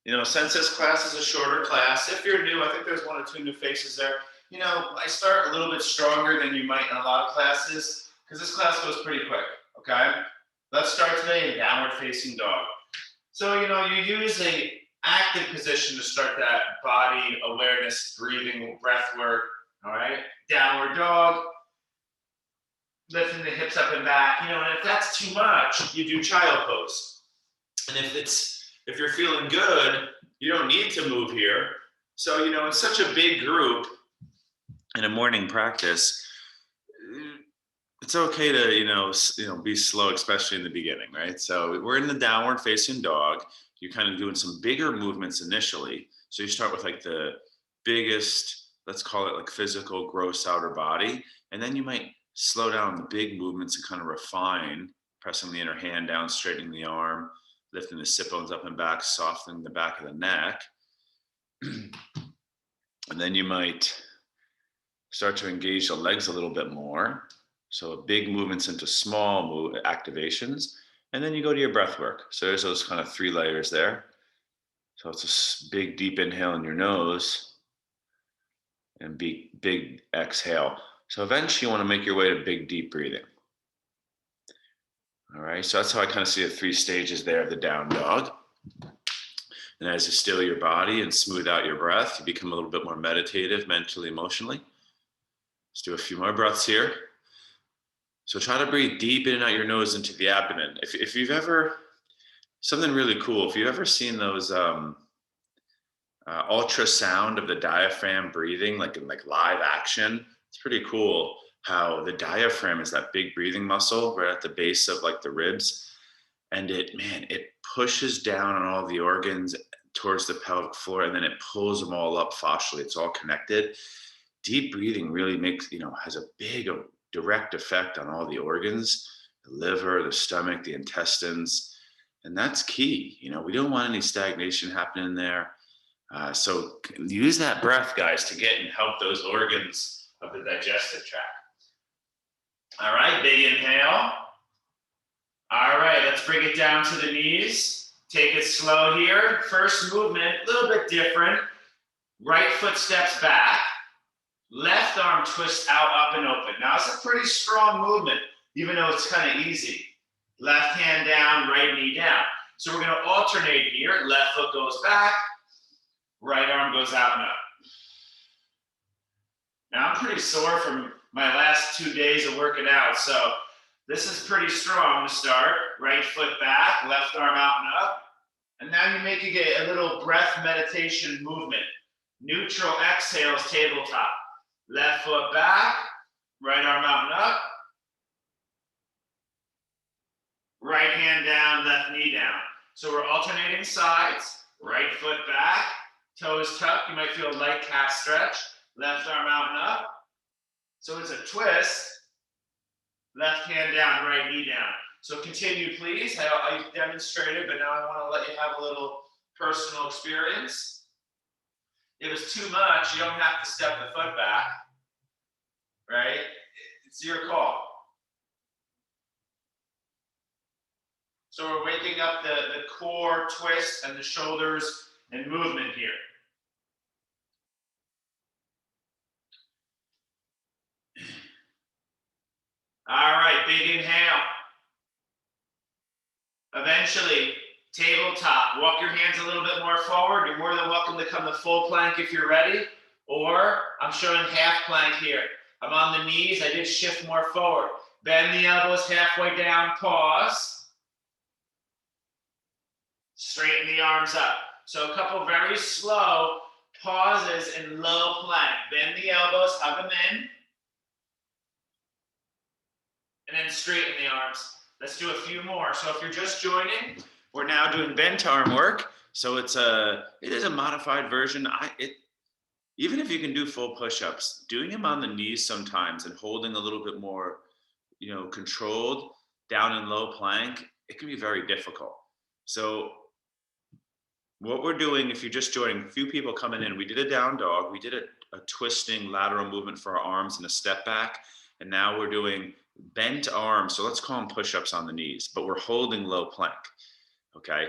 Since this class is a shorter class, if you're new, I think there's one or two new faces there. I start a little bit stronger than you might in a lot of classes because this class goes pretty quick, okay? Let's start today in downward facing dog. So, you use a active position to start that body awareness, breathing, breath work, all right? Downward dog, lifting the hips up and back, and if that's too much, you do child pose. And if you're feeling good, you don't need to move here. So, in such a big group in a morning practice, it's okay to, be slow, especially in the beginning, right? So we're in the downward facing dog. You're kind of doing some bigger movements initially. So you start with like the biggest, let's call it like physical gross outer body. And then you might slow down the big movements and kind of refine, pressing the inner hand down, straightening the arm, lifting the sit bones up and back, softening the back of the neck. And then you might start to engage the legs a little bit more. So big movements into small activations. And then you go to your breath work. So there's those kind of 3 layers there. So it's a big, deep inhale in your nose and big exhale. So eventually you want to make your way to big, deep breathing. All right, so that's how I kind of see the 3 stages there of the down dog. And as you still your body and smooth out your breath, you become a little bit more meditative, mentally, emotionally. Let's do a few more breaths here. So try to breathe deep in and out your nose into the abdomen. If you've ever, something really cool, if you've ever seen those ultrasound of the diaphragm breathing, like in live action, it's pretty cool how the diaphragm is that big breathing muscle right at the base of like the ribs. And it pushes down on all the organs towards the pelvic floor, and then it pulls them all up fascially. It's all connected. Deep breathing really makes, has a big direct effect on all the organs, the liver, the stomach, the intestines. And that's key. We don't want any stagnation happening there. So use that breath, guys, to get and help those organs of the digestive tract. All right, big inhale. All right, let's bring it down to the knees. Take it slow here. First movement, a little bit different. Right foot steps back. Left arm twists out, up and open. Now it's a pretty strong movement, even though it's kind of easy. Left hand down, right knee down. So we're going to alternate here. Left foot goes back. Right arm goes out and up. Now I'm pretty sore from my last 2 days of working out, so this is pretty strong to start. Right foot back, left arm out and up. And now you're making a little breath meditation movement. Neutral exhales, tabletop. Left foot back, right arm out and up. Right hand down, left knee down. So we're alternating sides. Right foot back, toes tucked. You might feel a light calf stretch. Left arm out and up. So it's a twist. Left hand down, right knee down. So continue, please. I demonstrated, but now I want to let you have a little personal experience. If it's too much, you don't have to step the foot back, right? It's your call. So we're waking up the core twist and the shoulders and movement here. All right, big inhale. Eventually, tabletop. Walk your hands a little bit more forward. You're more than welcome to come to full plank if you're ready. Or I'm showing half plank here. I'm on the knees. I just shift more forward. Bend the elbows halfway down. Pause. Straighten the arms up. So a couple very slow pauses in low plank. Bend the elbows, hug them in. And then straighten the arms. Let's do a few more. So if you're just joining, we're now doing bent arm work. So it is a modified version. Even if you can do full push-ups, doing them on the knees sometimes and holding a little bit more, controlled down in low plank, it can be very difficult. So what we're doing, if you're just joining, a few people coming in, we did a down dog. We did a twisting lateral movement for our arms and a step back. And now we're doing bent arms. So let's call them push-ups on the knees, but we're holding low plank. Okay.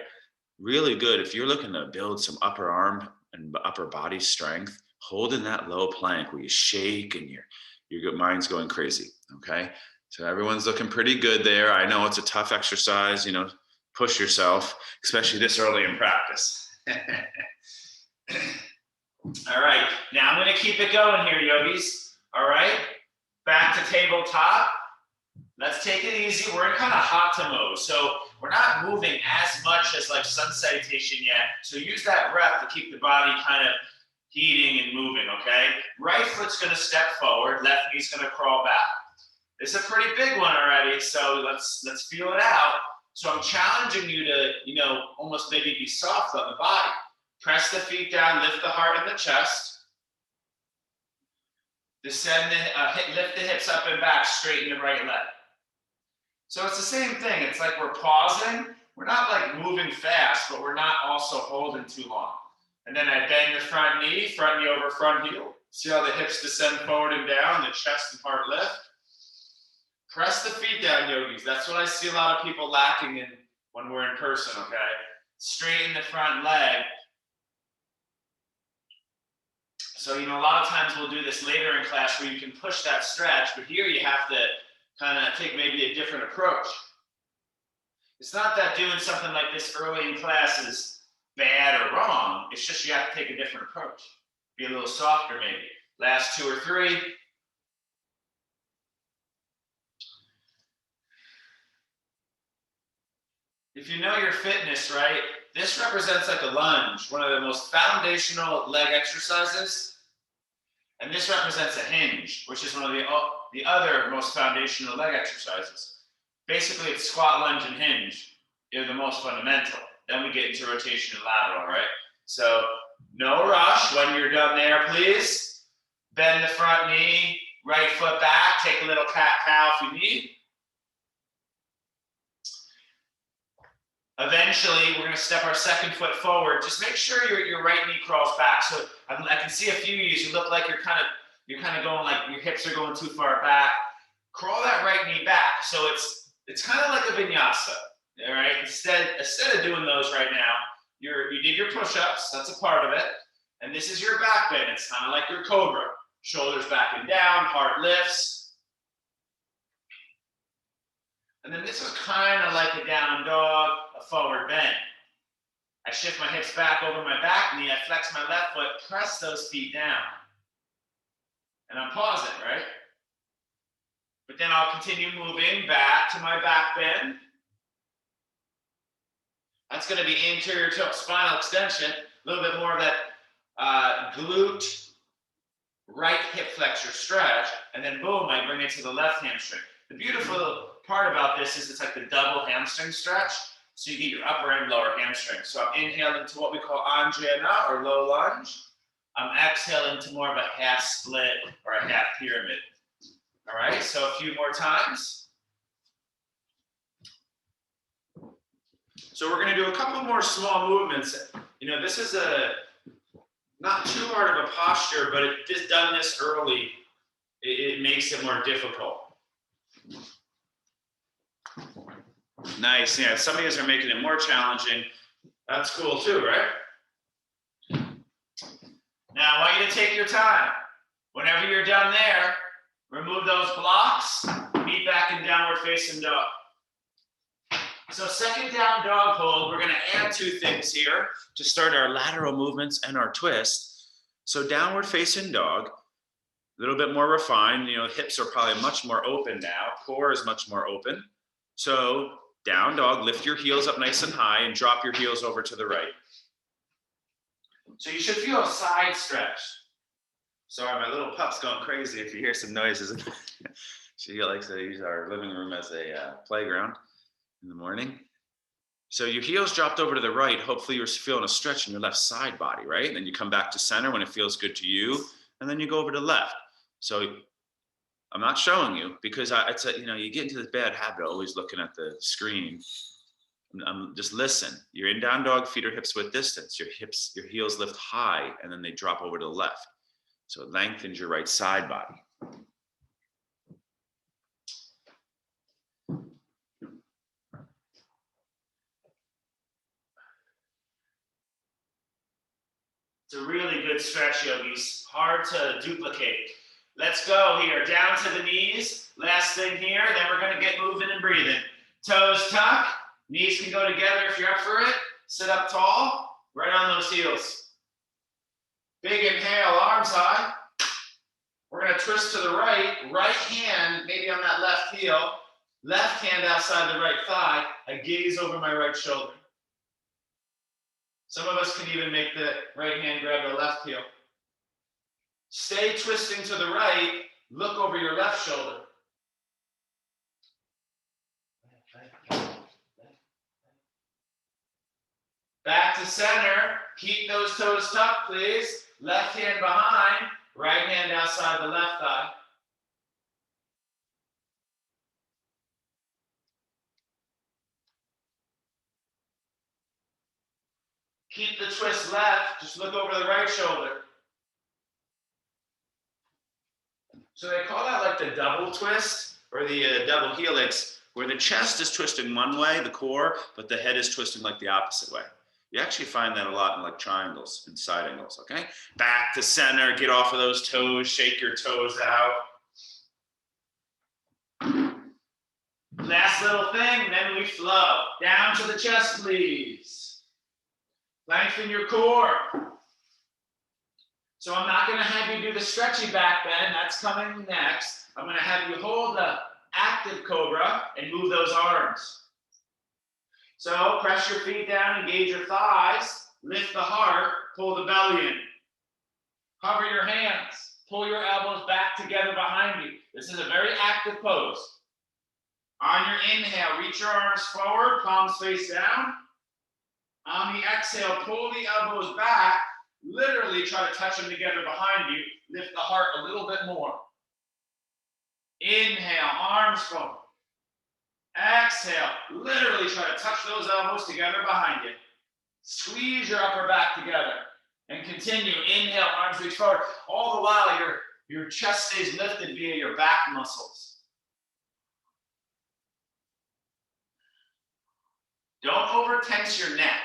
really good if you're looking to build some upper arm and upper body strength. Holding that low plank where you shake and your mind's going crazy. Okay, so everyone's looking pretty good there. I know it's a tough exercise. You know, push yourself, especially this early in practice. All right, now I'm going to keep it going here, yogis. All right, back to tabletop. Let's take it easy. We're in kind of hatha mode, so we're not moving as much as like sun salutation yet. So use that breath to keep the body kind of heating and moving, okay? Right foot's going to step forward, left knee's going to crawl back. This is a pretty big one already, so let's feel it out. So I'm challenging you to, almost maybe be soft on the body. Press the feet down, lift the heart and the chest. Descend lift the hips up and back, straighten the right leg. So it's the same thing. It's like we're pausing. We're not like moving fast, but we're not also holding too long. And then I bend the front knee over front heel. See how the hips descend forward and down, the chest and heart lift. Press the feet down, yogis. That's what I see a lot of people lacking in when we're in person, okay? Straighten the front leg. So, a lot of times we'll do this later in class where you can push that stretch, but here you have to kind of take maybe a different approach. It's not that doing something like this early in class is bad or wrong. It's just you have to take a different approach. Be a little softer maybe. Last 2 or 3. If you know your fitness, right, this represents like a lunge, one of the most foundational leg exercises. And this represents a hinge, which is one of the other most foundational leg exercises. Basically, it's squat, lunge, and hinge. They're the most fundamental. Then we get into rotation and lateral, right? So no rush. When you're done there, please bend the front knee, right foot back, take a little cat-cow if you need. Eventually, we're going to step our second foot forward. Just make sure your right knee crawls back. So I can see a few of you look like you're kind of going like your hips are going too far back. Crawl that right knee back. So it's kind of like a vinyasa. All right. Instead of doing those right now, you did your push-ups. That's a part of it. And this is your back bend. It's kind of like your cobra. Shoulders back and down, heart lifts. And then this is kind of like a down dog, a forward bend. I shift my hips back over my back knee. I flex my left foot, press those feet down. And I'm pausing, right? But then I'll continue moving back to my back bend. That's going to be anterior tilt, spinal extension. A little bit more of that glute, right hip flexor stretch. And then boom, I bring it to the left hamstring. The beautiful part about this is it's like the double hamstring stretch. So you get your upper and lower hamstring. So I'm inhaling to what we call Anjana or low lunge. I'm exhaling to more of a half split or a half pyramid. All right, so a few more times. So we're going to do a couple more small movements. This is not too hard of a posture, but just done this early, it makes it more difficult. Nice. Yeah, some of you are making it more challenging. That's cool too, right? Now I want you to take your time. Whenever you're done there, remove those blocks, meet back in downward facing dog. So second down dog hold, we're going to add 2 things here to start our lateral movements and our twist. So downward facing dog, a little bit more refined. Hips are probably much more open now. Core is much more open. So down dog, lift your heels up nice and high and drop your heels over to the right. So you should feel a side stretch. Sorry, my little pup's going crazy if you hear some noises. She likes to use our living room as a playground in the morning. So your heels dropped over to the right. Hopefully you're feeling a stretch in your left side body, right? And then you come back to center when it feels good to you. And then you go over to left. So I'm not showing you because you get into this bad habit of always looking at the screen. Just listen. You're in down dog, feet or hips width distance. Your heels lift high and then they drop over to the left. So it lengthens your right side body. It's a really good stretch, yogis. Hard to duplicate. Let's go here. Down to the knees. Last thing here. Then we're going to get moving and breathing. Toes tuck. Knees can go together if you're up for it. Sit up tall. Right on those heels. Big inhale, arms high. We're going to twist to the right. Right hand, maybe on that left heel. Left hand outside the right thigh. I gaze over my right shoulder. Some of us can even make the right hand grab the left heel. Stay twisting to the right. Look over your left shoulder. Back to center. Keep those toes tucked, please. Left hand behind. Right hand outside the left thigh. Keep the twist left. Just look over the right shoulder. So they call that like the double twist or the double helix, where the chest is twisting one way, the core, but the head is twisting like the opposite way. You actually find that a lot in like triangles and side angles, okay? Back to center, get off of those toes, shake your toes out. Last little thing, then we flow. Down to the chest, please. Lengthen your core. So I'm not going to have you do the stretchy back bend. That's coming next. I'm going to have you hold the active cobra and move those arms. So press your feet down, engage your thighs, lift the heart, pull the belly in. Hover your hands, pull your elbows back together behind you. This is a very active pose. On your inhale, reach your arms forward, palms face down. On the exhale, pull the elbows back. Literally try to touch them together behind you. Lift the heart a little bit more. Inhale, arms forward. Exhale, literally try to touch those elbows together behind you. Squeeze your upper back together and continue. Inhale, arms reach forward. All the while, your chest stays lifted via your back muscles. Don't over tense your neck.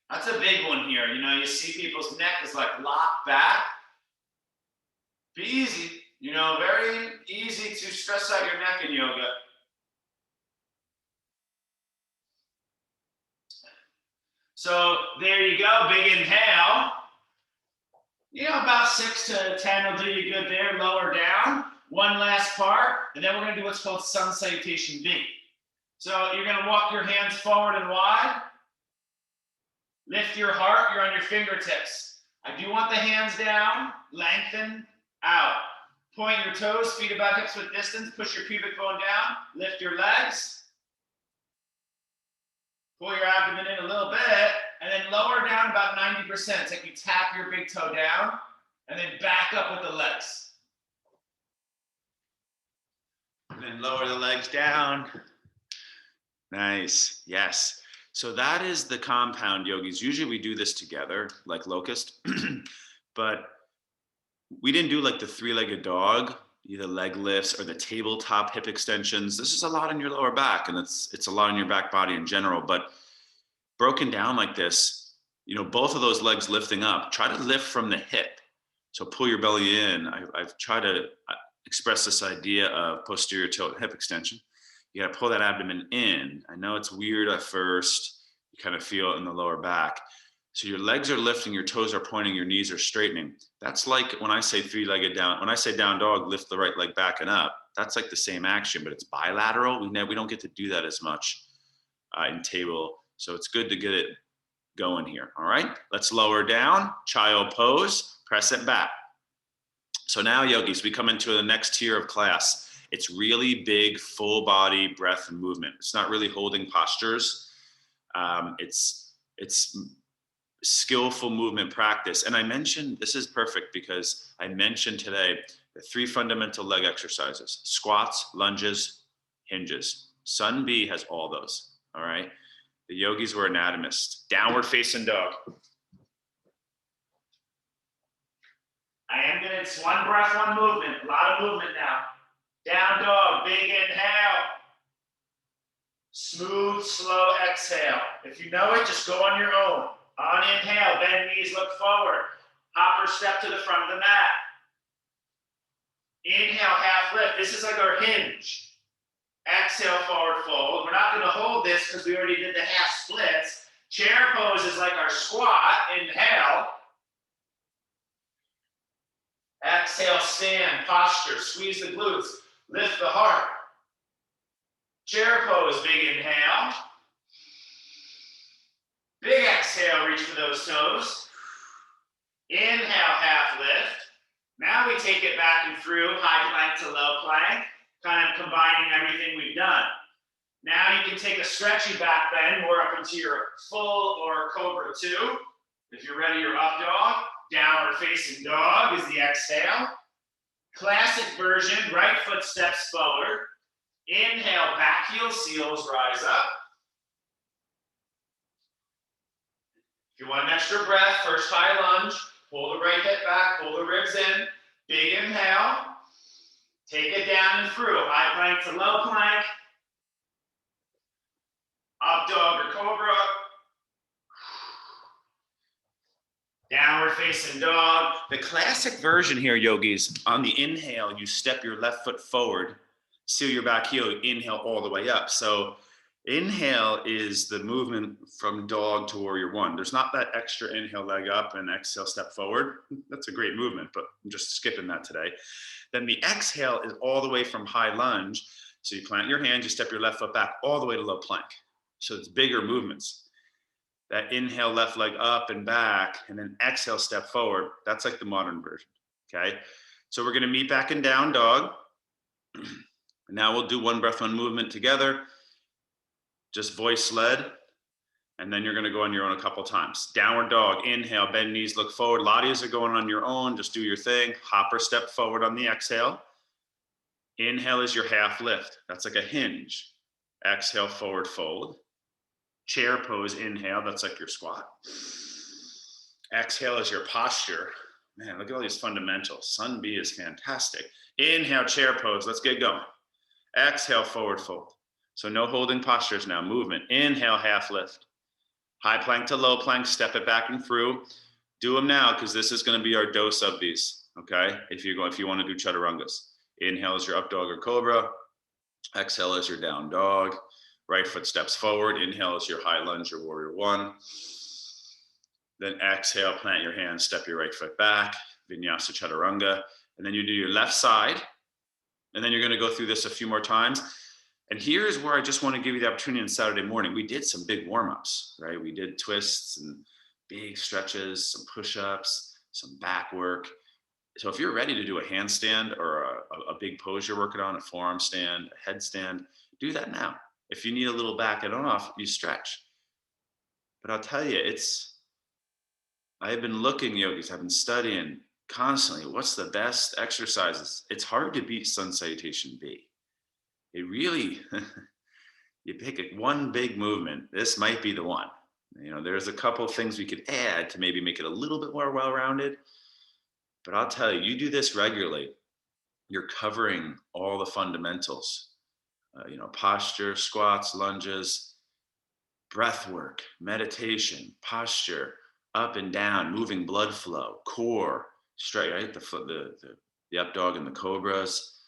That's a big one here. You know, you see people's neck is like locked back. Be easy. You know, very easy to stress out your neck in yoga. So there you go, big inhale. You know, about 6 to 10 will do you good there, lower down. One last part, and then we're gonna do what's called sun salutation V. So you're gonna walk your hands forward and wide. Lift your heart, you're on your fingertips. I do want the hands down, lengthen out. Point your toes, feet about hips with distance, push your pubic bone down, lift your legs. Pull your abdomen in a little bit, and then lower down about 90%. It's like you tap your big toe down, and then back up with the legs. And then lower the legs down. Nice, yes. So that is the compound, yogis. Usually we do this together, like locust, but we didn't do like the three-legged dog, either leg lifts or the tabletop hip extensions. This is a lot in your lower back, and it's a lot in your back body in general, but broken down like this, you know, both of those legs lifting up, try to lift from the hip. So pull your belly in. I've tried to express this idea of posterior tilt hip extension. You got to pull that abdomen in. I know it's weird at first. You kind of feel it in the lower back. So your legs are lifting, your toes are pointing, your knees are straightening. That's like when I say three-legged down, when I say down dog, lift the right leg back and up. That's like the same action, but it's bilateral. We don't get to do that as much in table. So it's good to get it going here. All right, let's lower down, child pose, press it back. So now, yogis, we come into the next tier of class. It's really big, full body breath and movement. It's not really holding postures. It's skillful movement practice. And I mentioned, this is perfect because I mentioned today the 3 fundamental leg exercises: squats, lunges, hinges. Sun B has all those, all right? The yogis were anatomists. Downward facing dog. It's one breath, one movement. A lot of movement now. Down dog, big inhale. Smooth, slow exhale. If you know it, just go on your own. On inhale, bend knees, look forward. Hopper step to the front of the mat. Inhale, half lift. This is like our hinge. Exhale, forward fold. We're not going to hold this because we already did the half splits. Chair pose is like our squat. Inhale. Exhale, stand, posture, squeeze the glutes, lift the heart. Chair pose, big inhale. Big exhale, reach for those toes. Inhale, half lift. Now we take it back and through, high plank to low plank, kind of combining everything we've done. Now you can take a stretchy back bend more up into your full or cobra 2. If you're ready, your up dog. Downward facing dog is the exhale. Classic version, right foot steps forward. Inhale, back heel seals, rise up. If you want an extra breath, first high lunge. Pull the right hip back, pull the ribs in. Big inhale. Take it down and through. High plank to low plank. Up dog or cobra. Downward facing dog. The classic version here, yogis, on the inhale, you step your left foot forward, seal your back heel, inhale all the way up. So inhale is the movement from dog to warrior 1. There's not that extra inhale, leg up, and exhale, step forward. That's a great movement, but I'm just skipping that today. Then the exhale is all the way from high lunge. So you plant your hand, you step your left foot back all the way to low plank. So it's bigger movements. That inhale, left leg up and back, and then exhale, step forward. That's like the modern version, okay? So we're gonna meet back in down dog. Now we'll do one breath, one movement together, just voice led, and then you're gonna go on your own a couple times. Downward dog, inhale, bend knees, look forward. A lot of you are going on your own, just do your thing. Hopper step forward on the exhale. Inhale is your half lift. That's like a hinge. Exhale, forward fold. Chair pose, inhale, that's like your squat. Exhale is your posture. Man, look at all these fundamentals. Sun B is fantastic. Inhale, chair pose, let's get going. Exhale, forward fold. So no holding postures now, movement. Inhale, half lift. High plank to low plank, step it back and through. Do them now, because this is gonna be our dose of these, okay? If you wanna do chaturangas. Inhale is your up dog or cobra. Exhale is your down dog. Right foot steps forward. Inhale is your high lunge or warrior 1. Then exhale, plant your hands, step your right foot back, vinyasa chaturanga. And then you do your left side. And then you're gonna go through this a few more times. And here's where I just wanna give you the opportunity on Saturday morning. We did some big warm-ups, right? We did twists and big stretches, some push-ups, some back work. So if you're ready to do a handstand or a big pose you're working on, a forearm stand, a headstand, do that now. If you need a little back and off, you stretch. But I'll tell you, I've been looking, yogis, I've been studying constantly, what's the best exercises? It's hard to beat sun salutation B. It really, you pick one big movement, this might be the one. You know, there's a couple of things we could add to maybe make it a little bit more well-rounded. But I'll tell you, you do this regularly, you're covering all the fundamentals. Posture, squats, lunges, breath work, meditation, posture, up and down, moving blood flow, core, straight, right? The up dog and the cobras.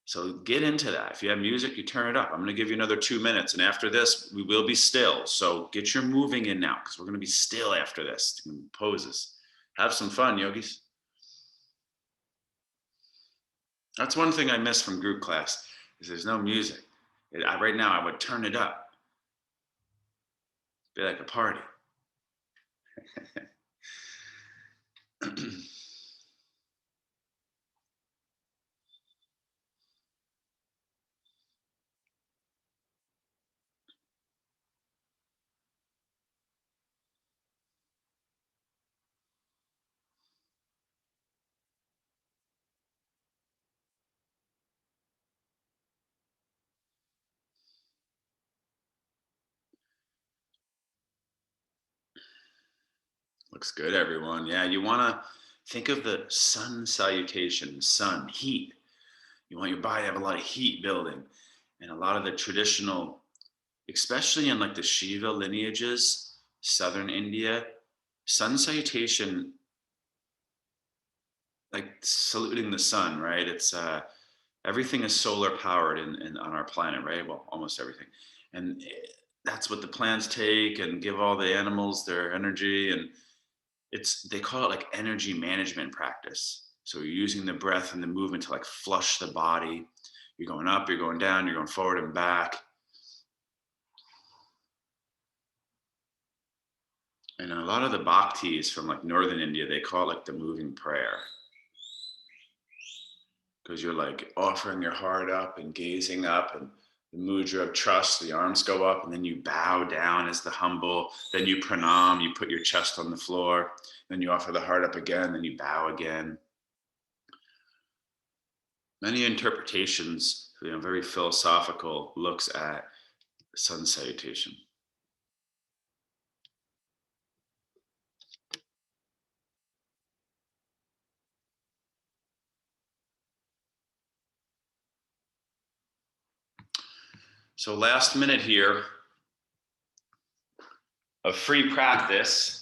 So get into that. If you have music, you turn it up. I'm going to give you another 2 minutes. And after this, we will be still. So get your moving in now, because we're going to be still after this. Poses. Have some fun, yogis. That's one thing I miss from group class. There's no music. Right now, I would turn it up. Be like a party. Looks good, everyone. Yeah, you want to think of the sun salutation, sun, heat. You want your body to have a lot of heat building. And a lot of the traditional, especially in like the Shiva lineages, southern India, sun salutation like saluting the sun, right? It's everything is solar powered in on our planet, right? Well, almost everything, and that's what the plants take and give all the animals their energy, and it's they call it like energy management practice. So you're using the breath and the movement to like flush the body. You're going up, you're going down, you're going forward and back. And a lot of the bhaktis from like northern India, they call it like the moving prayer. Because you're like offering your heart up and gazing up, and the mudra of trust, the arms go up, and then you bow down as the humble, then you pranam, you put your chest on the floor, then you offer the heart up again, then you bow again. Many interpretations, very philosophical looks at sun salutation. So last minute here of free practice.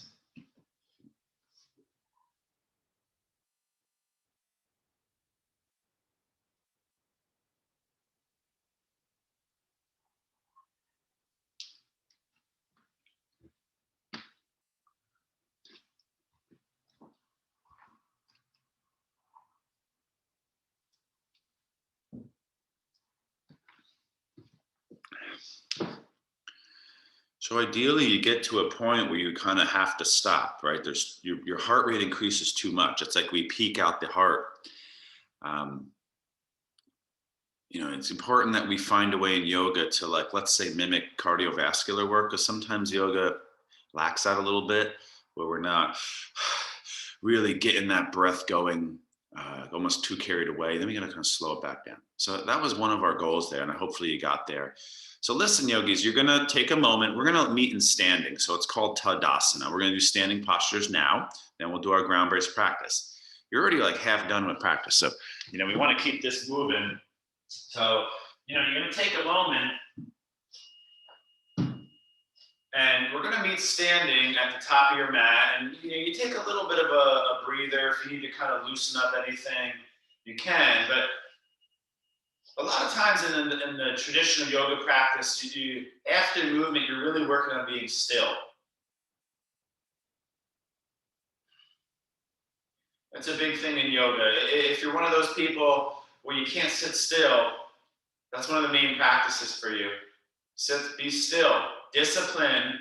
So ideally, you get to a point where you kind of have to stop, right? There's your heart rate increases too much. It's like we peak out the heart. It's important that we find a way in yoga to, like, let's say, mimic cardiovascular work, because sometimes yoga lacks that a little bit, where we're not really getting that breath going, almost too carried away. Then we got to kind of slow it back down. So that was one of our goals there, and hopefully you got there. So listen, yogis, you're going to take a moment. We're going to meet in standing. So it's called Tadasana. We're going to do standing postures now. Then we'll do our ground-based practice. You're already like half done with practice. So, we want to keep this moving. So, you're going to take a moment, and we're going to meet standing at the top of your mat. And you take a little bit of a breather. If you need to kind of loosen up anything, you can. But a lot of times in the traditional yoga practice, after movement, you're really working on being still. That's a big thing in yoga. If you're one of those people where you can't sit still, that's one of the main practices for you. Be still. Discipline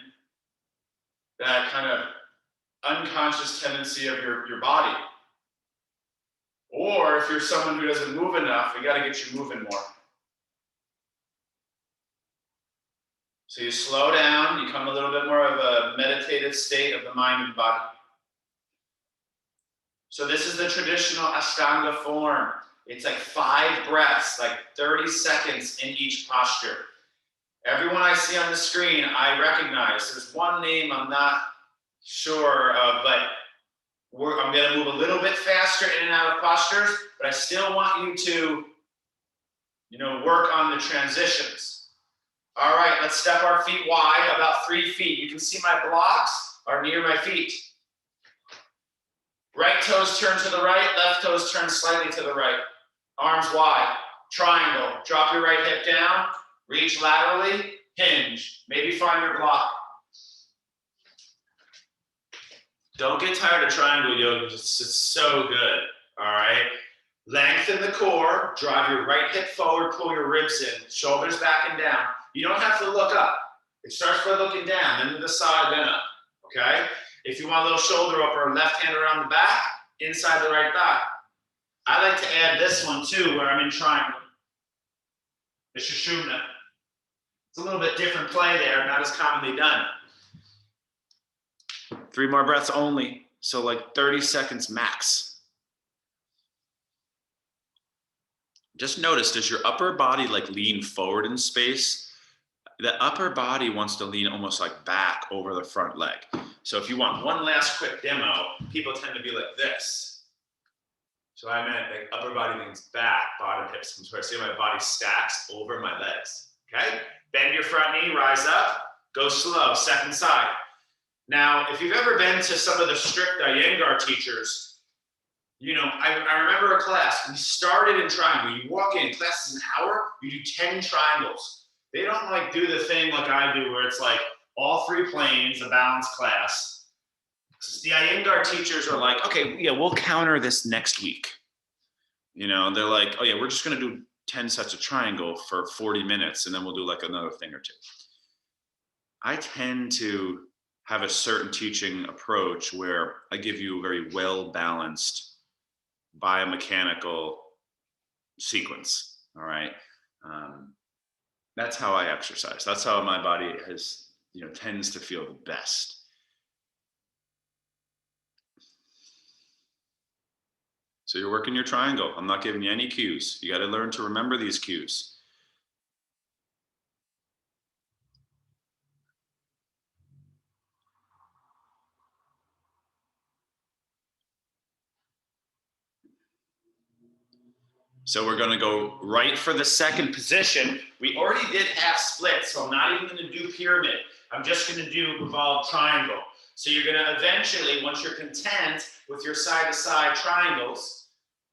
that kind of unconscious tendency of your body. Or if you're someone who doesn't move enough, we got to get you moving more. So you slow down, you come a little bit more of a meditative state of the mind and body. So this is the traditional Ashtanga form. It's like 5 breaths, like 30 seconds in each posture. Everyone I see on the screen, I recognize. There's one name I'm not sure of, but I'm going to move a little bit faster in and out of postures, but I still want you to, work on the transitions. All right, let's step our feet wide, about 3 feet. You can see my blocks are near my feet. Right toes turn to the right, left toes turn slightly to the right. Arms wide, triangle. Drop your right hip down, reach laterally, hinge. Maybe find your block. Don't get tired of triangle yoga. It's so good, all right? Lengthen the core, drive your right hip forward, pull your ribs in, shoulders back and down. You don't have to look up. It starts by looking down, then to the side, then up, okay? If you want a little shoulder up or left hand around the back, inside the right thigh. I like to add this one too, where I'm in triangle. The Sushumna. It's a little bit different play there, not as commonly done. 3 more breaths only. So like 30 seconds max. Just notice, does your upper body like lean forward in space? The upper body wants to lean almost like back over the front leg. So if you want one last quick demo, people tend to be like this. So I meant like upper body leans back, bottom hips comes forward. See how my body stacks over my legs, okay? Bend your front knee, rise up, go slow, second side. Now, if you've ever been to some of the strict Iyengar teachers, I remember a class, we started in triangle. You walk in, class is an hour, you do 10 triangles. They don't like do the thing like I do where it's like all three planes, a balanced class. The Iyengar teachers are like, okay, yeah, we'll counter this next week. They're like, oh yeah, we're just gonna do 10 sets of triangle for 40 minutes and then we'll do like another thing or two. I tend to have a certain teaching approach where I give you a very well-balanced biomechanical sequence. All right. That's how I exercise. That's how my body tends to feel the best. So you're working your triangle. I'm not giving you any cues. You got to learn to remember these cues. So we're going to go right for the second position. We already did half split, so I'm not even going to do pyramid. I'm just going to do revolved triangle. So you're going to eventually, once you're content with your side-to-side triangles,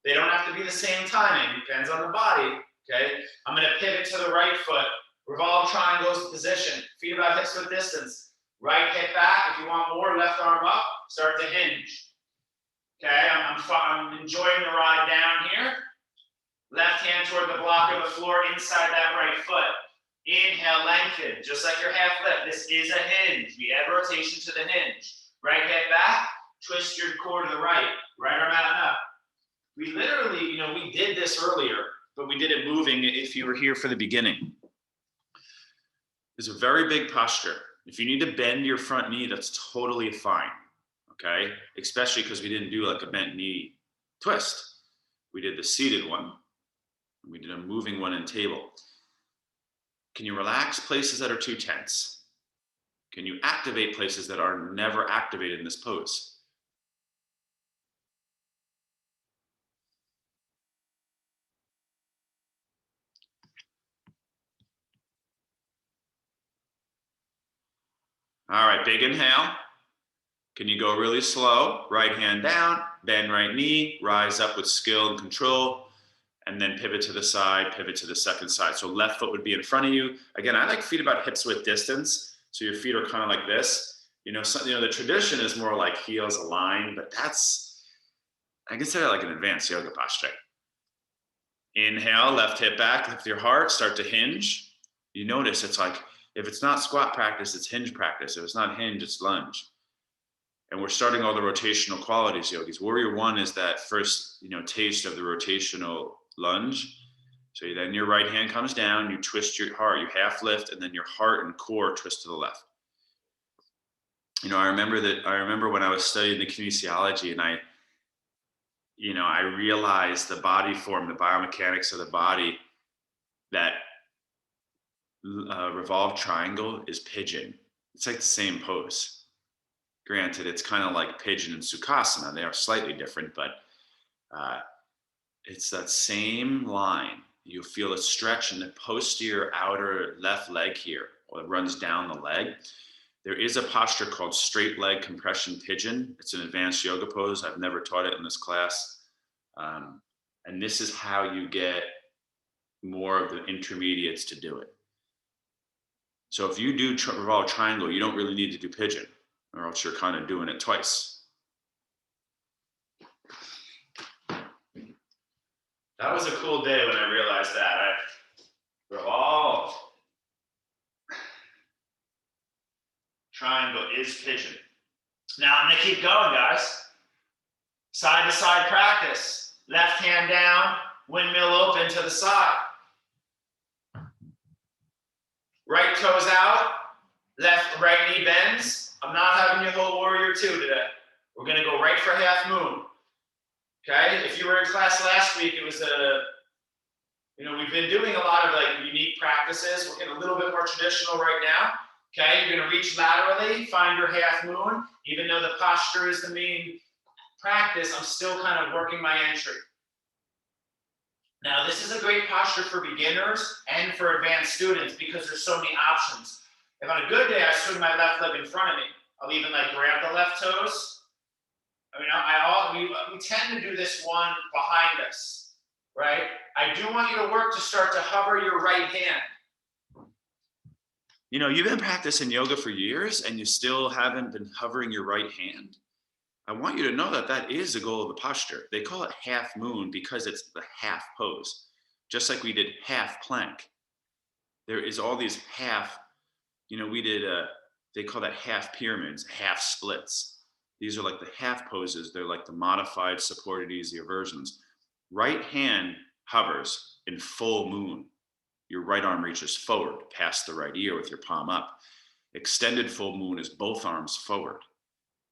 they don't have to be the same timing, depends on the body, okay? I'm going to pivot to the right foot, revolve triangles position, feet about hips width distance, right hip back. If you want more, left arm up, start to hinge. Okay, I'm enjoying the ride down here. Left hand toward the block of the floor inside that right foot. Inhale, lengthen, just like your half lift. This is a hinge. We add rotation to the hinge. Right hip back, twist your core to the right. Right arm out and up. We literally, we did this earlier, but we did it moving if you were here for the beginning. It's a very big posture. If you need to bend your front knee, that's totally fine, okay? Especially because we didn't do like a bent knee twist. We did the seated one. We did a moving one in table. Can you relax places that are too tense? Can you activate places that are never activated in this pose? All right, big inhale. Can you go really slow? Right hand down, bend right knee, rise up with skill and control, and then pivot to the side, pivot to the second side. So left foot would be in front of you. Again, I like feet about hips width distance. So your feet are kind of like this. The tradition is more like heels aligned, but I consider that like an advanced yoga posture. Inhale, left hip back, lift your heart, start to hinge. You notice it's like, if it's not squat practice, it's hinge practice. If it's not hinge, it's lunge. And we're starting all the rotational qualities, yogis. Warrior one is that first, taste of the rotational lunge. So then your right hand comes down, you twist your heart, you half lift, and then your heart and core twist to the left. I remember when I was studying the kinesiology and I realized the body form, the biomechanics of the body, that revolved triangle is pigeon. It's like the same pose. Granted, it's kind of like pigeon and Sukhasana. They are slightly different, but it's that same line. You'll feel a stretch in the posterior outer left leg here, or it runs down the leg. There is a posture called straight leg compression pigeon. It's an advanced yoga pose. I've never taught it in this class. And this is how you get more of the intermediates to do it. So if you do revolve triangle, you don't really need to do pigeon, or else you're kind of doing it twice. That was a cool day when I realized that. Revolve triangle is pigeon. Now I'm gonna keep going, guys. Side to side practice. Left hand down, windmill open to the side. Right toes out, right knee bends. I'm not having you hold warrior two today. We're gonna go right for half moon. Okay, if you were in class last week, it was we've been doing a lot of like unique practices. We're getting a little bit more traditional right now. Okay, you're gonna reach laterally, find your half moon. Even though the posture is the main practice, I'm still kind of working my entry. Now, this is a great posture for beginners and for advanced students because there's so many options. If on a good day, I swing my left leg in front of me, I'll even like grab the left toes I mean, we tend to do this one behind us, right? I do want you to work to start to hover your right hand. You know, you've been practicing yoga for years and you still haven't been hovering your right hand. I want you to know that that is the goal of the posture. They call it half moon because it's the half pose. Just like we did half plank. There is all these half, you know, we did, they call that half pyramids, half splits. These are like the half poses. They're like the modified supported easier versions. Right hand hovers in full moon. Your right arm reaches forward past the right ear with your palm up. Extended full moon is both arms forward,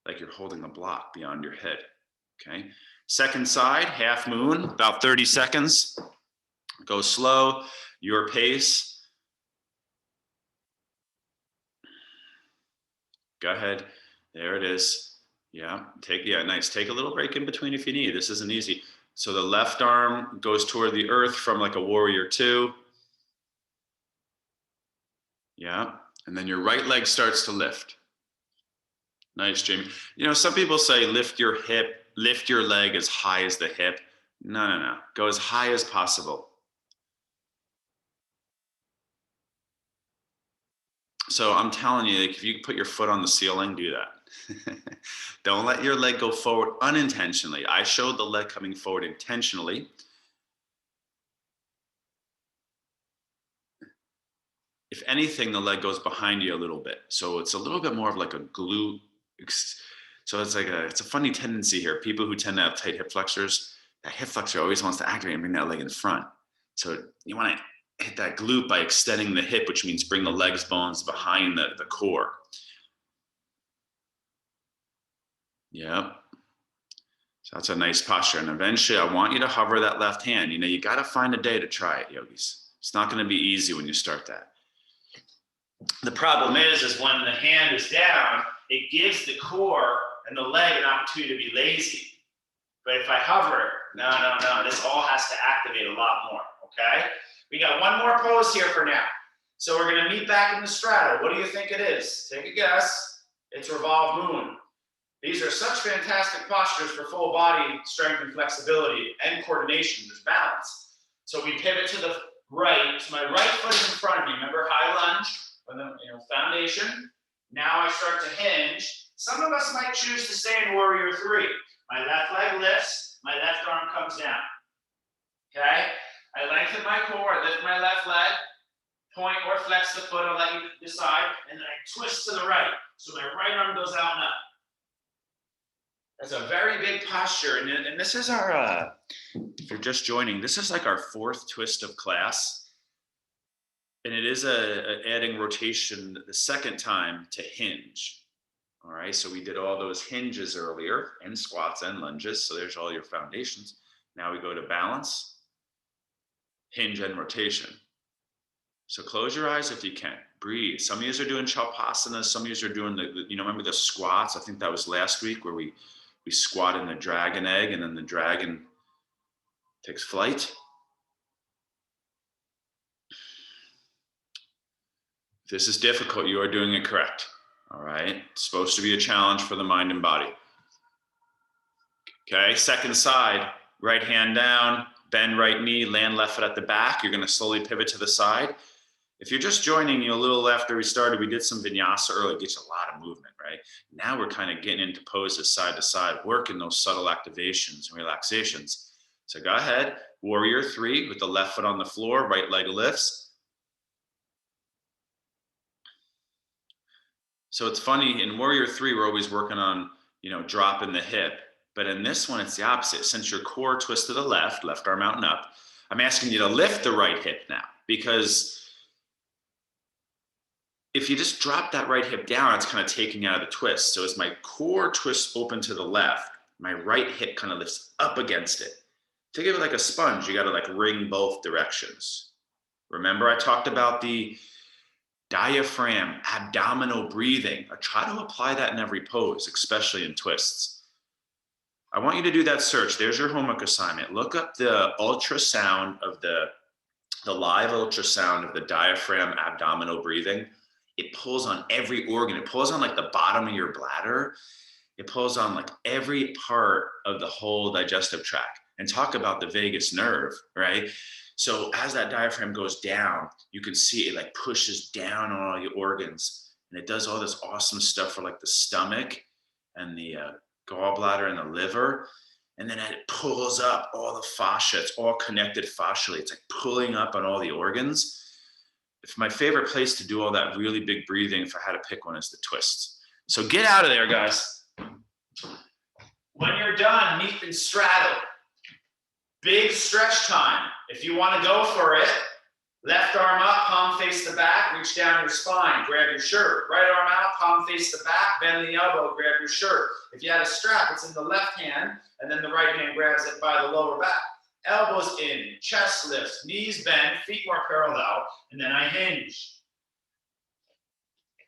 like you're holding a block beyond your head, okay? Second side, half moon, about 30 seconds. Go slow, your pace. Go ahead, there it is. Yeah, nice. Take a little break in between if you need. This isn't easy. So the left arm goes toward the earth from like a warrior two. Yeah, and then your right leg starts to lift. Nice, Jamie. You know, some people say lift your hip, lift your leg as high as the hip. No. Go as high as possible. So I'm telling you, like, if you put your foot on the ceiling, do that. Don't let your leg go forward unintentionally. I showed the leg coming forward intentionally. If anything, the leg goes behind you a little bit. So it's a little bit more of like a glute. So it's like it's a funny tendency here. People who tend to have tight hip flexors, that hip flexor always wants to activate and bring that leg in front. So you want to hit that glute by extending the hip, which means bring the legs bones behind the core. Yep. So that's a nice posture. And eventually I want you to hover that left hand. You know, you got to find a day to try it, yogis. It's not going to be easy when you start that. The problem is when the hand is down, it gives the core and the leg an opportunity to be lazy. But if I hover, no, this all has to activate a lot more, okay? We got one more pose here for now. So we're gonna meet back in the straddle. What do you think it is? Take a guess. It's revolve moon. These are such fantastic postures for full body strength and flexibility and coordination. There's balance. So we pivot to the right. So my right foot is in front of me. Remember high lunge, with the foundation. Now I start to hinge. Some of us might choose to stay in warrior three. My left leg lifts, my left arm comes down. Okay? I lengthen my core, I lift my left leg, point or flex the foot, I'll let you decide, and then I twist to the right. So my right arm goes out and up. That's a very big posture. And this is our, if you're just joining, this is like our fourth twist of class. And it is adding rotation the second time to hinge. All right, so we did all those hinges earlier and squats and lunges. So there's all your foundations. Now we go to balance, hinge and rotation. So close your eyes if you can. Breathe. Some of you are doing Shalpasana. Some of you are doing remember the squats? I think that was last week where we squat in the dragon egg and then the dragon takes flight. If this is difficult, you are doing it correct. All right. It's supposed to be a challenge for the mind and body. Okay. Second side, right hand down, bend right knee, land left foot at the back. You're going to slowly pivot to the side. If you're just joining you a little after we started, we did some vinyasa earlier. It gets a lot of movement, right? Now we're kind of getting into poses side to side, working those subtle activations and relaxations. So go ahead, warrior three with the left foot on the floor, right leg lifts. So it's funny, in warrior three, we're always working on, dropping the hip. But in this one, it's the opposite. Since your core twists to the left arm out and up, I'm asking you to lift the right hip now, because if you just drop that right hip down, it's kind of taking you out of the twist. So as my core twists open to the left, my right hip kind of lifts up against it. Think of it like a sponge. You got to like wring both directions. Remember, I talked about the diaphragm, abdominal breathing. I try to apply that in every pose, especially in twists. I want you to do that search. There's your homework assignment. Look up the ultrasound of the live ultrasound of the diaphragm abdominal breathing. It pulls on every organ. It pulls on like the bottom of your bladder. It pulls on like every part of the whole digestive tract. And talk about the vagus nerve, right? So as that diaphragm goes down, you can see it like pushes down on all your organs, and it does all this awesome stuff for like the stomach and the gallbladder and the liver. And then it pulls up all the fascia. It's all connected fascially. It's like pulling up on all the organs. If my favorite place to do all that really big breathing, if I had to pick one, is the twists. So get out of there, guys. When you're done, meet and straddle. Big stretch time. If you want to go for it, left arm up, palm face the back, reach down your spine, grab your shirt. Right arm out, palm face the back, bend the elbow, grab your shirt. If you had a strap, it's in the left hand, and then the right hand grabs it by the lower back. Elbows in, chest lifts, knees bend, feet more parallel, and then I hinge.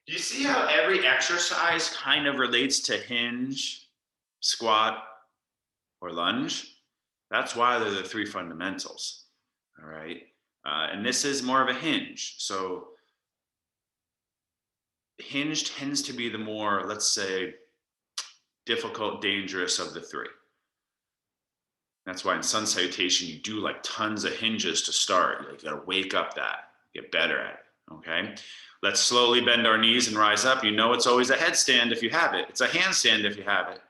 Do you see how every exercise kind of relates to hinge, squat, or lunge? That's why they're the three fundamentals, all right? And this is more of a hinge. So hinge tends to be the more, let's say, difficult, dangerous of the three. That's why in sun salutation, you do like tons of hinges to start. You gotta wake up that, get better at it, okay? Let's slowly bend our knees and rise up. You know it's always a headstand if you have it. It's a handstand if you have it.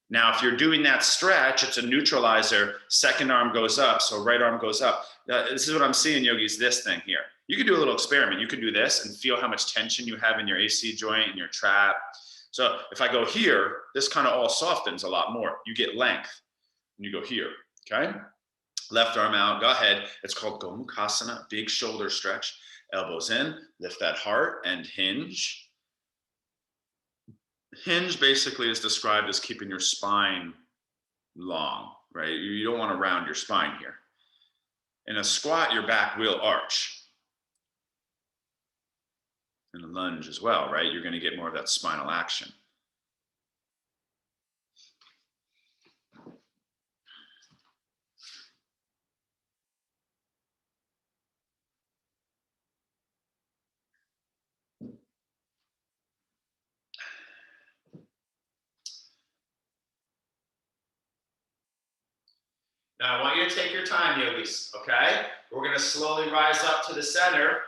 Now, if you're doing that stretch, it's a neutralizer. Second arm goes up, so right arm goes up. This is what I'm seeing, yogis, this thing here. You can do a little experiment. You can do this and feel how much tension you have in your AC joint and your trap. So if I go here, this kind of all softens a lot more. You get length and you go here, okay? Left arm out, go ahead. It's called Gomukhasana, big shoulder stretch. Elbows in, lift that heart and hinge. Hinge basically is described as keeping your spine long, right? You don't want to round your spine here. In a squat, your back will arch. In a lunge as well, right? You're going to get more of that spinal action. Now, I want you to take your time, yogis, okay? We're going to slowly rise up to the center.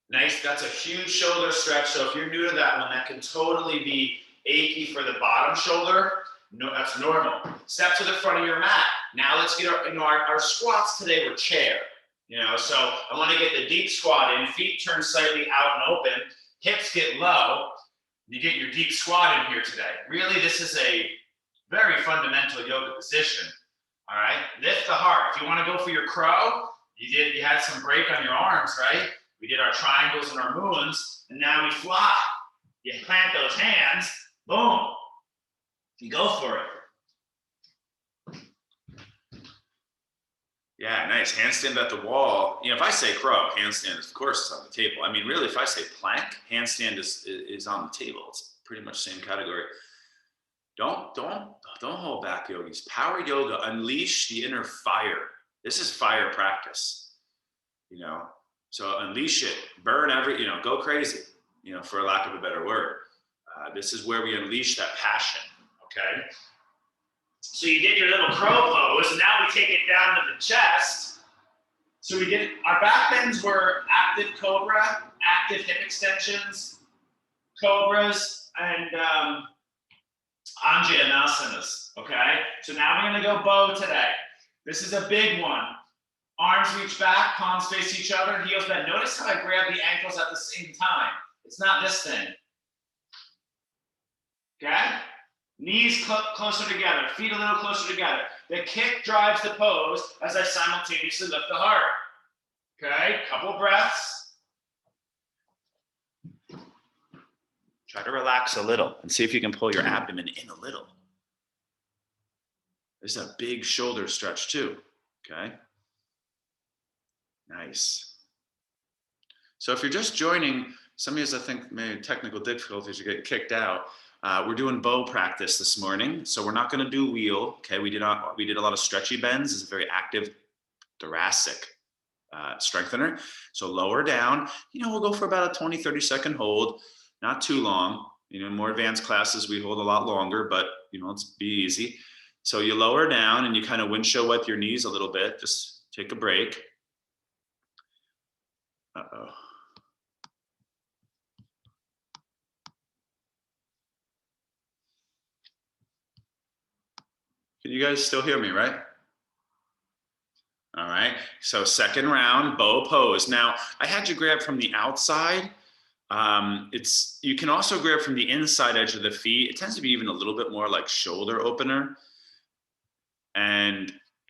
Nice, that's a huge shoulder stretch. So if you're new to that one, that can totally be achy for the bottom shoulder. No, that's normal. Step to the front of your mat. Now let's get our squats today were chair. So I want to get the deep squat in, feet turn slightly out and open, hips get low. You get your deep squat in here today. Really, this is a very fundamental yoga position. All right, lift the heart. If you want to go for your crow, you had some break on your arms, right? We did our triangles and our moons, and now we fly. You plant those hands, boom. You go for it. Yeah, nice. Handstand at the wall. If I say crow, handstand, of course, is on the table. I mean, really, if I say plank, handstand is on the table. It's pretty much the same category. Don't hold back, yogis. Power yoga, unleash the inner fire. This is fire practice, So unleash it, burn go crazy, for lack of a better word. This is where we unleash that passion, okay? So you did your little crow pose, and now we take it down to the chest. So we did, our back bends were active cobra, active hip extensions, cobras, and Anjanasanas, okay? So now we're gonna go bow today. This is a big one. Arms reach back, palms face each other, heels bend. Notice how I grab the ankles at the same time. It's not this thing. Okay? Knees closer together, feet a little closer together. The kick drives the pose as I simultaneously lift the heart. Okay, couple breaths. Try to relax a little and see if you can pull your abdomen in a little. There's a big shoulder stretch too, okay? Nice. So if you're just joining, some of you, I think, maybe technical difficulties, you get kicked out. We're doing bow practice this morning, so we're not going to do wheel. Okay, we did a lot of stretchy bends. It's a very active thoracic strengthener. So lower down. We'll go for about a 20-30 second hold, not too long. More advanced classes, we hold a lot longer, but let's be easy. So you lower down and you kind of windshield wipe your knees a little bit. Just take a break. Uh-oh. Can you guys still hear me, right? All right, so second round, bow pose. Now, I had you grab from the outside. You can also grab from the inside edge of the feet. It tends to be even a little bit more like shoulder opener.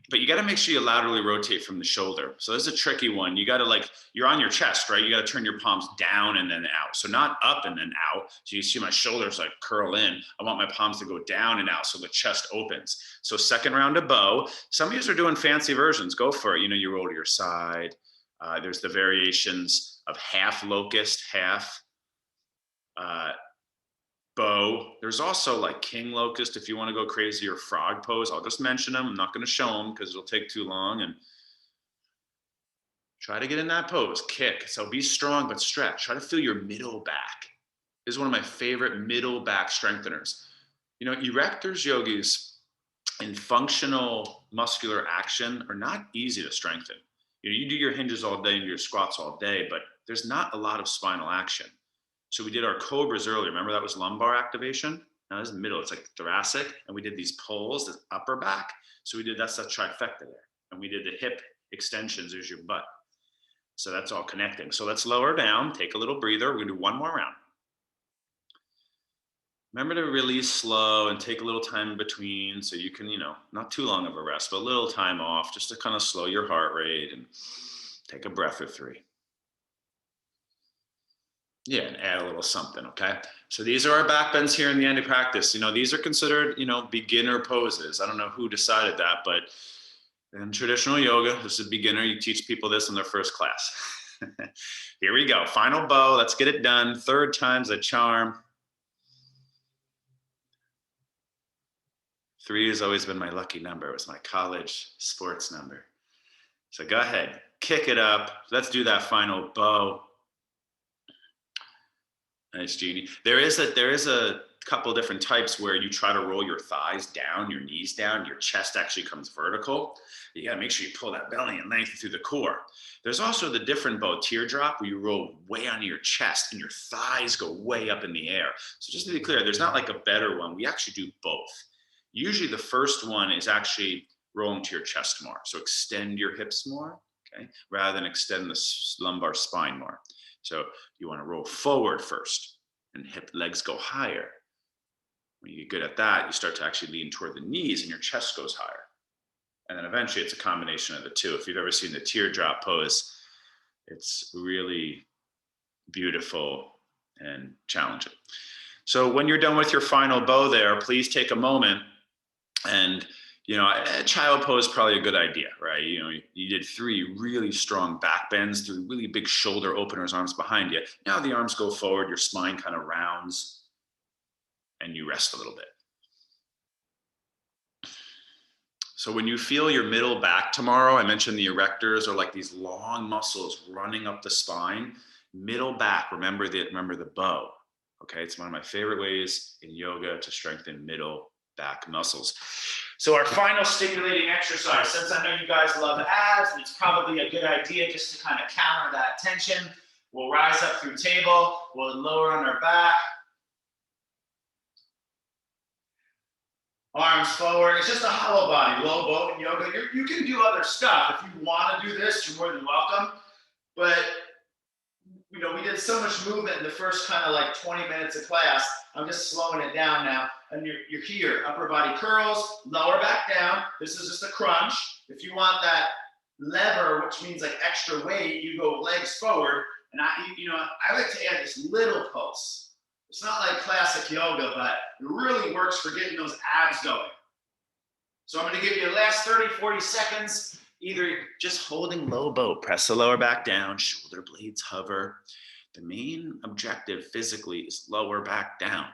But you got to make sure you laterally rotate from the shoulder. So this is a tricky one. You got to you're on your chest, right? You got to turn your palms down and then out. So not up and then out. So you see my shoulders like curl in. I want my palms to go down and out so the chest opens. So second round of bow. Some of you are doing fancy versions. Go for it. You roll to your side. There's the variations of half locust, half bow. There's also like king locust if you want to go crazy, or frog pose. I'll just mention them. I'm not going to show them because it'll take too long. And try to get in that pose. Kick. So be strong but stretch. Try to feel your middle back. This is one of my favorite middle back strengtheners. Erectors, yogis, in functional muscular action are not easy to strengthen. You do your hinges all day and your squats all day, but there's not a lot of spinal action. So we did our cobras earlier. Remember that was lumbar activation? Now this is middle. It's like thoracic. And we did these pulls, this upper back. So that's a trifecta there. And we did the hip extensions. There's your butt. So that's all connecting. So let's lower down. Take a little breather. We're going to do one more round. Remember to release slow and take a little time in between. So you can, not too long of a rest, but a little time off just to kind of slow your heart rate and take a breath or 3. Yeah, and add a little something, okay? So these are our back bends here in the end of practice. These are considered, beginner poses. I don't know who decided that, but in traditional yoga, this is beginner. You teach people this in their first class. Here we go. Final bow. Let's get it done. 3rd time's a charm. 3 has always been my lucky number. It was my college sports number. So go ahead, kick it up. Let's do that final bow. Nice, Jeannie. There is a couple different types where you try to roll your thighs down, your knees down, your chest actually comes vertical. You got to make sure you pull that belly and lengthen through the core. There's also the different bow, teardrop, where you roll way onto your chest and your thighs go way up in the air. So just to be clear, there's not like a better one. We actually do both. Usually the first one is actually rolling to your chest more. So extend your hips more, okay, rather than extend the lumbar spine more. So you want to roll forward first and legs go higher. When you get good at that, you start to actually lean toward the knees and your chest goes higher. And then eventually it's a combination of the two. If you've ever seen the teardrop pose, it's really beautiful and challenging. So when you're done with your final bow there, please take a moment and a child pose is probably a good idea, right? You did 3 really strong back bends, 3 really big shoulder openers, arms behind you. Now the arms go forward, your spine kind of rounds, and you rest a little bit. So when you feel your middle back tomorrow, I mentioned the erectors are like these long muscles running up the spine. Middle back, remember the bow. Okay, it's one of my favorite ways in yoga to strengthen middle back muscles. So our final stimulating exercise, since I know you guys love abs, and it's probably a good idea just to kind of counter that tension, we'll rise up through table, we'll lower on our back, arms forward. It's just a hollow body, low boat in yoga. You can do other stuff. If you want to do this, you're more than welcome. But we did so much movement in the first kind of like 20 minutes of class. I'm just slowing it down now. And you're here, upper body curls, lower back down. This is just a crunch. If you want that lever, which means like extra weight, you go legs forward. And I like to add this little pulse. It's not like classic yoga, but it really works for getting those abs going. So I'm going to give you the last 30, 40 seconds. Either just holding low boat, press the lower back down, shoulder blades hover. The main objective physically is lower back down.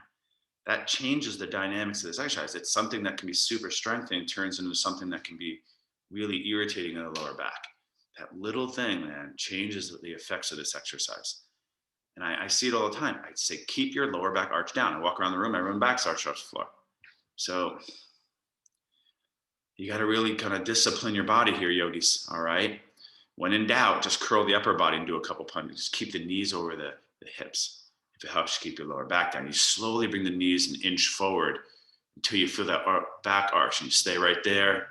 That changes the dynamics of this exercise. It's something that can be super strengthening, turns into something that can be really irritating in the lower back. That little thing, man, changes the effects of this exercise. And I see it all the time. I say, keep your lower back arch down. I walk around the room, everyone back's arch off the floor. So you got to really kind of discipline your body here, yogis. All right. When in doubt, just curl the upper body and do a couple punches. Just keep the knees over the hips. If it helps you keep your lower back down, you slowly bring the knees an inch forward until you feel that back arch, and you stay right there.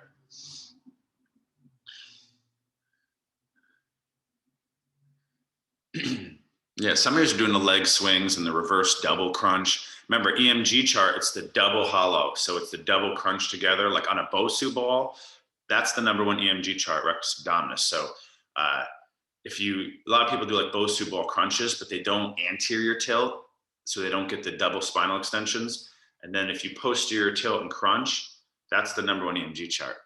Yeah, some of you are doing the leg swings and the reverse double crunch. Remember, EMG chart, it's the double hollow. So it's the double crunch together, like on a Bosu ball. That's the number one EMG chart, rectus abdominis. So a lot of people do like Bosu ball crunches, but they don't anterior tilt, so they don't get the double spinal extensions. And then if you posterior tilt and crunch, that's the number one EMG chart.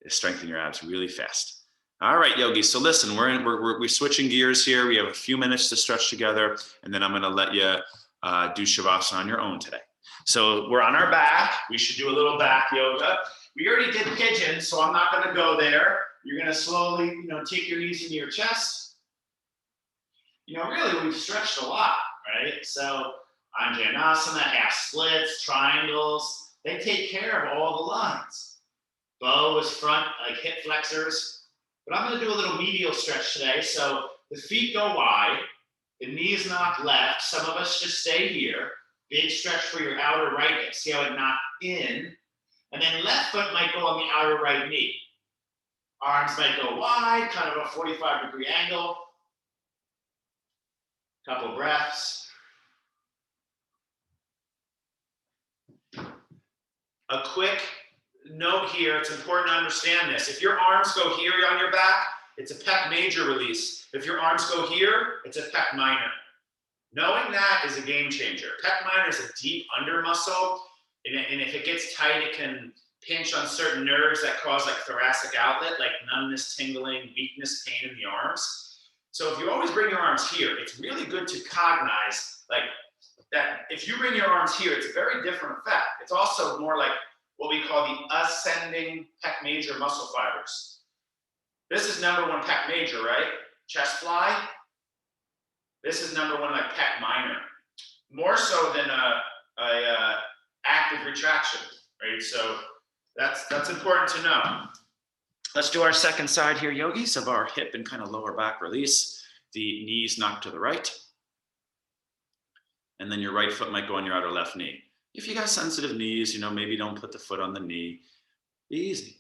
It strengthens your abs really fast. All right, yogis. So listen, we're switching gears here. We have a few minutes to stretch together, and then I'm going to let you do shavasana on your own today. So we're on our back. We should do a little back yoga. We already did pigeon, so I'm not going to go there. You're going to slowly, take your knees into your chest. Really, we've stretched a lot, right? So Anjaneyasana, half splits, triangles, they take care of all the lines. Bow is front, like hip flexors. But I'm going to do a little medial stretch today. So the feet go wide, the knees knock left. Some of us just stay here. Big stretch for your outer right hip. See how it knocked in? And then left foot might go on the outer right knee. Arms might go wide, kind of a 45-degree angle. Couple breaths. A quick note here, it's important to understand this. If your arms go here on your back, it's a pec major release. If your arms go here, it's a pec minor. Knowing that is a game changer. Pec minor is a deep under muscle, and if it gets tight, it can pinch on certain nerves that cause like thoracic outlet, like numbness, tingling, weakness, pain in the arms. So if you always bring your arms here, it's really good to cognize like that. If you bring your arms here, it's a very different effect. It's also more like what we call the ascending pec major muscle fibers. This is number one pec major, right? Chest fly. This is number one like pec minor. More so than a active retraction, right? So that's important to know. Let's do our second side here, yogis, of our hip and kind of lower back release. The knees knock to the right. And then your right foot might go on your outer left knee. If you got sensitive knees, maybe don't put the foot on the knee. Be easy.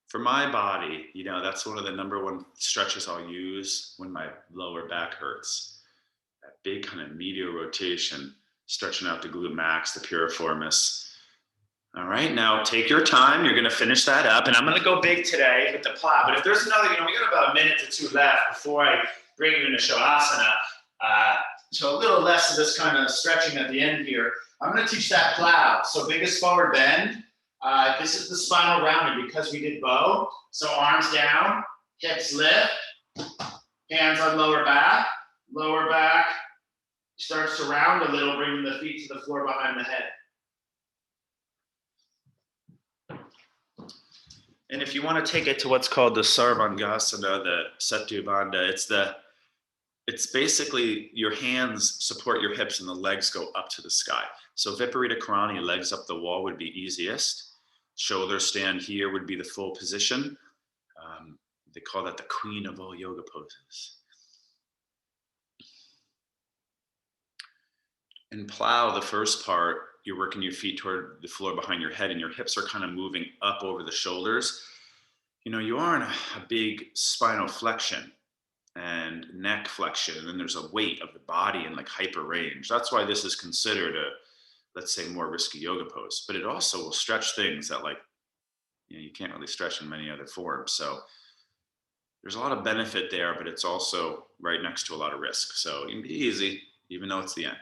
For my body, that's one of the number one stretches I'll use when my lower back hurts. That big kind of medial rotation, stretching out the glute max, the piriformis. All right, now take your time. You're going to finish that up. And I'm going to go big today with the plow. But if there's another, we got about a minute to two left before I bring you into Shavasana. So a little less of this kind of stretching at the end here. I'm going to teach that plow. So biggest forward bend. This is the spinal rounding because we did bow. So arms down, hips lift, hands on lower back starts to round a little, bringing the feet to the floor behind the head. And if you want to take it to what's called the Sarvangasana, the Setu Bandha, it's basically your hands support your hips and the legs go up to the sky. So Viparita Karani, legs up the wall, would be easiest. Shoulders stand here would be the full position. They call that the queen of all yoga poses. In plow, the first part, you're working your feet toward the floor behind your head and your hips are kind of moving up over the shoulders. You are in a big spinal flexion and neck flexion, and then there's a weight of the body and like hyper range. That's why this is considered a, let's say, more risky yoga pose, but it also will stretch things that you can't really stretch in many other forms. So there's a lot of benefit there, but it's also right next to a lot of risk. So you can be easy, even though it's the end.